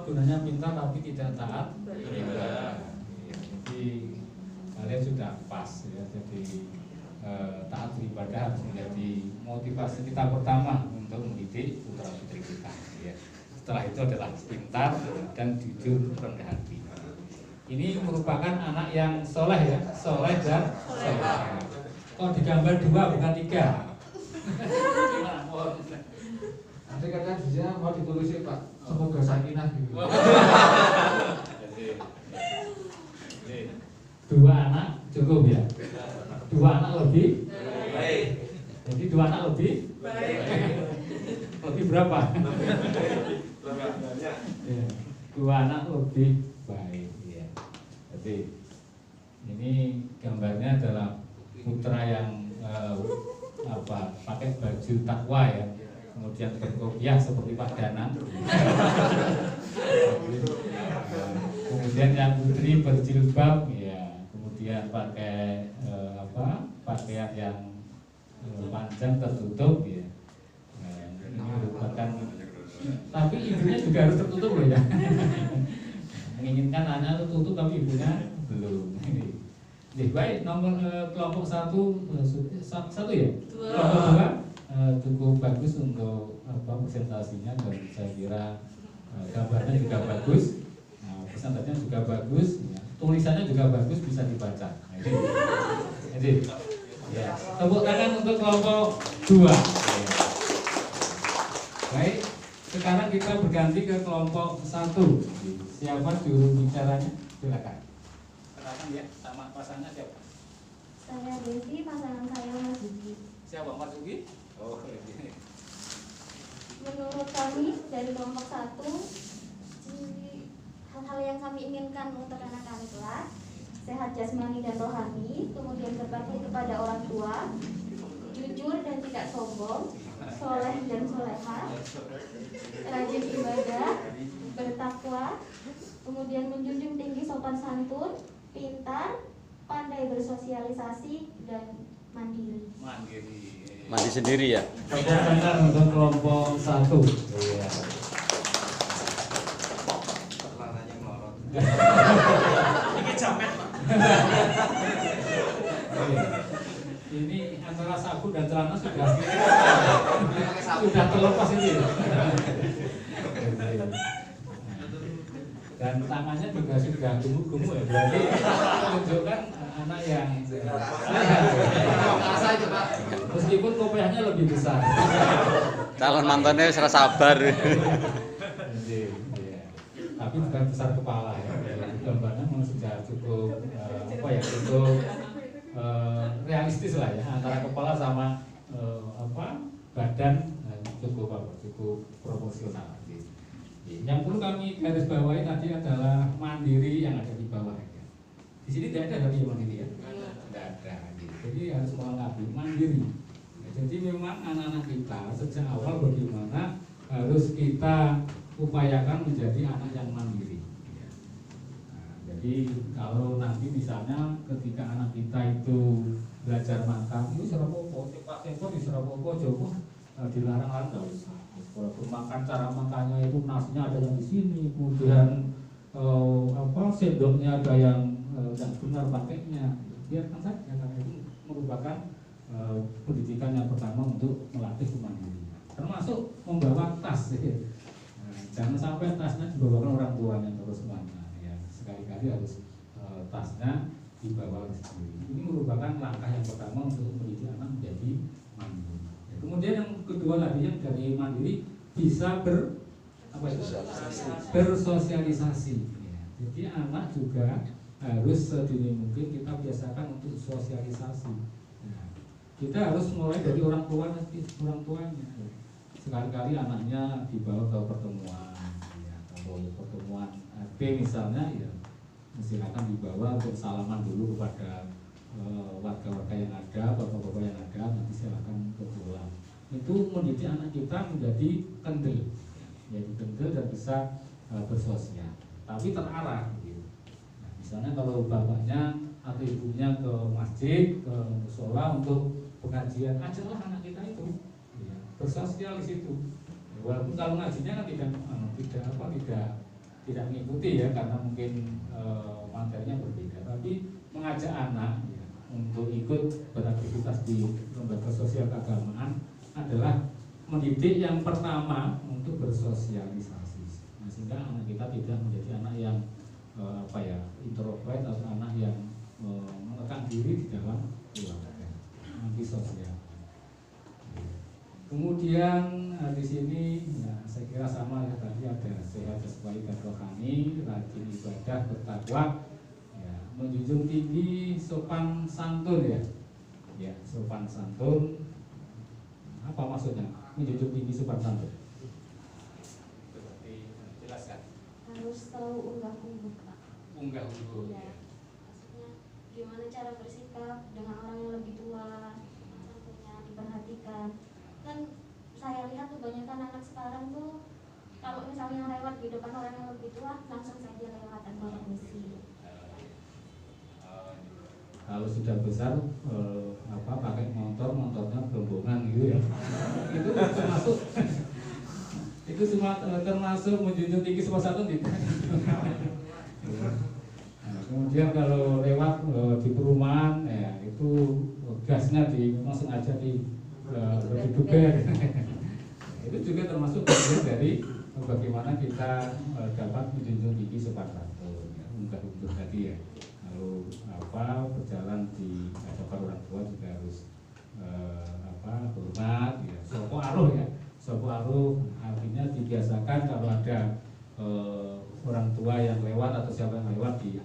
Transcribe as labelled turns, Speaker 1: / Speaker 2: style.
Speaker 1: gunanya pintar tapi tidak taat beribadah. Jadi kalian sudah pas ya. Jadi taat beribadah harus menjadi motivasi kita pertama untuk mendidik putra putri kita. Ya. Setelah itu adalah pintar dan jujur rendah hati. Ini merupakan anak yang soleh ya, soleh dan soleh. Kok digambar 2 bukan 3? Nanti katanya dia mau ditulisin Pak, semoga sakinah gitu. 2 anak cukup ya? 2 anak lebih baik. Jadi 2 anak lebih baik. Lebih berapa? Ya, 2 anak lebih baik ya. Jadi ini gambarnya adalah putra yang pakai baju takwa ya, kemudian berkopiah seperti Pak Danang. Kemudian yang putri berjilbab ya, kemudian pakai pakaian yang panjang tertutup ya. Ini merupakan, tapi ibunya juga harus tertutup loh ya. Menginginkan anaknya tertutup tapi ibunya belum. Baik, nomor kelompok 1 ya? 2. Kelompok 2 cukup bagus untuk presentasinya, dan saya kira gambarnya juga bagus, presentasinya juga bagus, ya. Tulisannya juga bagus, bisa dibaca. Jadi ya, tepuk tangan untuk kelompok 2. Ya. Baik, sekarang kita berganti ke kelompok 1. Siapa juru bicaranya? Silakan. Silakan ya, sama pasangan siapa?
Speaker 2: Saya Devi, pasangan saya Mas Yuki.
Speaker 1: Siapa Mas Yuki? Oh, ini.
Speaker 2: Menurut kami dari kelompok 1, hal-hal yang kami inginkan untuk anak-anak kelas, sehat jasmani dan rohani, kemudian berbakti kepada orang tua, jujur dan tidak sombong, soleh dan solehah, rajin ibadah, bertakwa, kemudian menjunjung tinggi sopan santun, pintar, pandai bersosialisasi, dan mandiri.
Speaker 3: Mandi sendiri ya?
Speaker 1: Pertanyaan untuk kelompok 1. Iya.
Speaker 4: Celananya melorot.
Speaker 1: Ini jamet Pak. Ini antara sabu dan celana sudah terlepas ini. Dan tangannya juga sudah gumu-gumu ya, berarti menunjukkan anak yang sehat. Meskipun kopiahnya lebih besar.
Speaker 3: Calon mantannya serasa sabar.
Speaker 1: Tapi bukan besar kepala ya. Gambarnya memang sudah cukup cukup realistis lah ya, antara kepala sama badan cukup proporsional. Yang perlu kami garis bawahi tadi adalah mandiri yang ada di bawah ya. Di sini tidak ada tapi mandiri ya. Tidak ada. Jadi harus melengkapi mandiri. Jadi memang anak-anak kita sejak awal bagaimana harus kita upayakan menjadi anak yang mandiri. Jadi kalau nanti misalnya ketika anak kita itu belajar makan, itu serapopo, cepat tempo di serapopo, coba dilarang-larang nggak usah. Walaupun makan, cara makannya itu nasinya ada yang di sini, kemudian sendoknya ada yang benar pakainya, biarkan saja karena itu merupakan pendidikan yang pertama untuk melatih kemandirian, termasuk membawa tas. Jangan sampai tasnya dibawakan orang tuanya terus mana, ya sekali-kali harus tasnya dibawa oleh sendiri. Ini merupakan langkah yang pertama untuk mendidik anak menjadi mandiri. Kemudian yang kedua lagi yang dari mandiri bisa bersosialisasi. Ya. Jadi anak juga harus sedini mungkin kita biasakan untuk sosialisasi. Nah, kita harus mulai dari orang tuanya. Sekali-kali anaknya dibawa ke pertemuan, ya, atau pertemuan B misalnya, ya silakan dibawa untuk salaman dulu kepada warga-warga yang ada, bapak-bapak yang ada, nanti silakan ke pulang. Itu mendidik anak kita menjadi kendel, yaitu kendel dan bisa bersosial, tapi terarah. Gitu. Nah, misalnya kalau bapaknya atau ibunya ke masjid, ke musola untuk pengajian, ajarlah anak kita itu bersosial di situ. Walaupun kalau ngajinya kan tidak tidak mengikuti ya karena mungkin materinya berbeda, tapi mengajak anak ya, untuk ikut beraktivitas di lembaga sosial keagamaan adalah mendidik yang pertama untuk bersosialisasi, nah, sehingga anak kita tidak menjadi anak yang introvert atau anak yang mengekang diri di dalam keluarga, antisosial. Kemudian di sini ya, saya kira sama ya, tadi ada sehat jasmani dan rohani, rajin ibadah, bertakwa, ya, menjunjung tinggi sopan santun ya sopan santun. Apa maksudnya menjunjung tinggi sopan santun? Seperti jelaskan.
Speaker 2: Harus tahu unggah-ungguh, Pak.
Speaker 1: Unggah-ungguh.
Speaker 2: Ya. Maksudnya gimana cara bersikap dengan orang yang lebih tua, tentunya diperhatikan. Kan saya lihat kebanyakan anak sekarang tuh kalau misalnya lewat di depan orang yang lebih tua langsung saja lewat tanpa permisi.
Speaker 1: Kalau sudah besar pakai motornya gerombongan gitu ya, itu termasuk itu semua termasuk menjunjung tinggi sopan santun tidak. Nah, kemudian kalau lewat di perumahan ya itu gasnya langsung aja berduga. Itu juga termasuk bagian dari bagaimana kita dapat menjunjung tinggi sopan santun, ya, unggah-ungguh tadi ya. Lalu berjalan di hadapan orang tua juga harus hormat, ya. Sopo aruh artinya dibiasakan kalau ada orang tua yang lewat atau siapa yang lewat di